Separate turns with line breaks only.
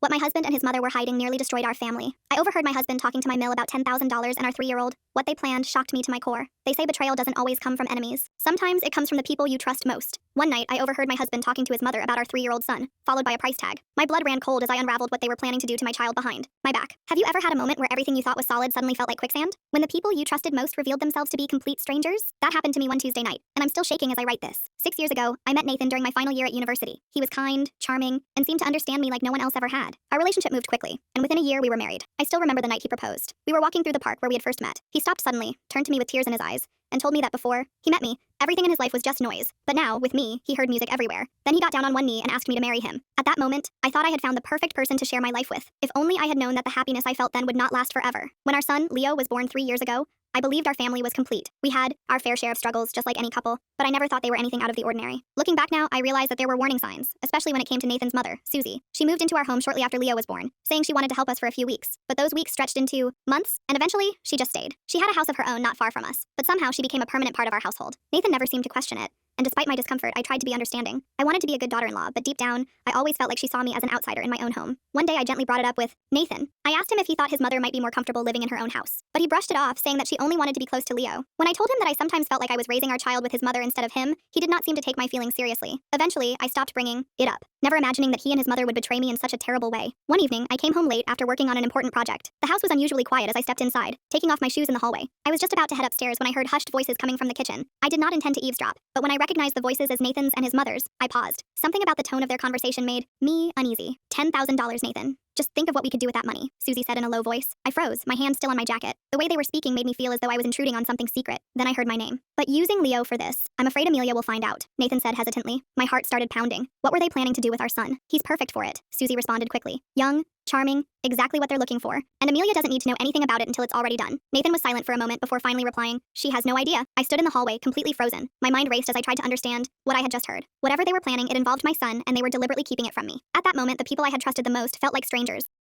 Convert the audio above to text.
What my husband and his mother were hiding nearly destroyed our family. I overheard my husband talking to my mill about $10,000 and our 3-year-old. What they planned shocked me to my core. They say betrayal doesn't always come from enemies. Sometimes it comes from the people you trust most. One night, I overheard my husband talking to his mother about our 3-year-old son, followed by a price tag. My blood ran cold as I unraveled what they were planning to do to my child behind my back. Have you ever had a moment where everything you thought was solid suddenly felt like quicksand? When the people you trusted most revealed themselves to be complete strangers? That happened to me one Tuesday night, and I'm still shaking as I write this. 6 years ago, I met Nathan during my final year at university. He was kind, charming, and seemed to understand me like no one else ever had. Our relationship moved quickly, and within a year we were married. I still remember the night he proposed. We were walking through the park where we had first met. He stopped suddenly, turned to me with tears in his eyes, and told me that before he met me, everything in his life was just noise. But now, with me, he heard music everywhere. Then he got down on one knee and asked me to marry him. At that moment, I thought I had found the perfect person to share my life with. If only I had known that the happiness I felt then would not last forever. When our son, Leo, was born 3 years ago, I believed our family was complete. We had our fair share of struggles, just like any couple, but I never thought they were anything out of the ordinary. Looking back now, I realized that there were warning signs, especially when it came to Nathan's mother, Susie. She moved into our home shortly after Leo was born, saying she wanted to help us for a few weeks. But those weeks stretched into months, and eventually, she just stayed. She had a house of her own not far from us, but somehow she became a permanent part of our household. Nathan never seemed to question it, and despite my discomfort, I tried to be understanding. I wanted to be a good daughter-in-law, but deep down, I always felt like she saw me as an outsider in my own home. One day, I gently brought it up with Nathan. I asked him if he thought his mother might be more comfortable living in her own house, but he brushed it off, saying that she only wanted to be close to Leo. When I told him that I sometimes felt like I was raising our child with his mother instead of him, he did not seem to take my feelings seriously. Eventually, I stopped bringing it up, never imagining that he and his mother would betray me in such a terrible way. One evening, I came home late after working on an important project. The house was unusually quiet as I stepped inside, taking off my shoes in the hallway. I was just about to head upstairs when I heard hushed voices coming from the kitchen. I did not intend to eavesdrop, but when I recognized the voices as Nathan's and his mother's, I paused. Something about the tone of their conversation made me uneasy. $10,000, Nathan. Just think of what we could do with that money, Susie said in a low voice. I froze, my hand still on my jacket. The way they were speaking made me feel as though I was intruding on something secret. Then I heard my name. But using Leo for this, I'm afraid Amelia will find out, Nathan said hesitantly. My heart started pounding. What were they planning to do with our son? He's perfect for it, Susie responded quickly. Young, charming, exactly what they're looking for. And Amelia doesn't need to know anything about it until it's already done. Nathan was silent for a moment before finally replying, she has no idea. I stood in the hallway, completely frozen. My mind raced as I tried to understand what I had just heard. Whatever they were planning, it involved my son, and they were deliberately keeping it from me. At that moment, the people I had trusted the most felt like strangers.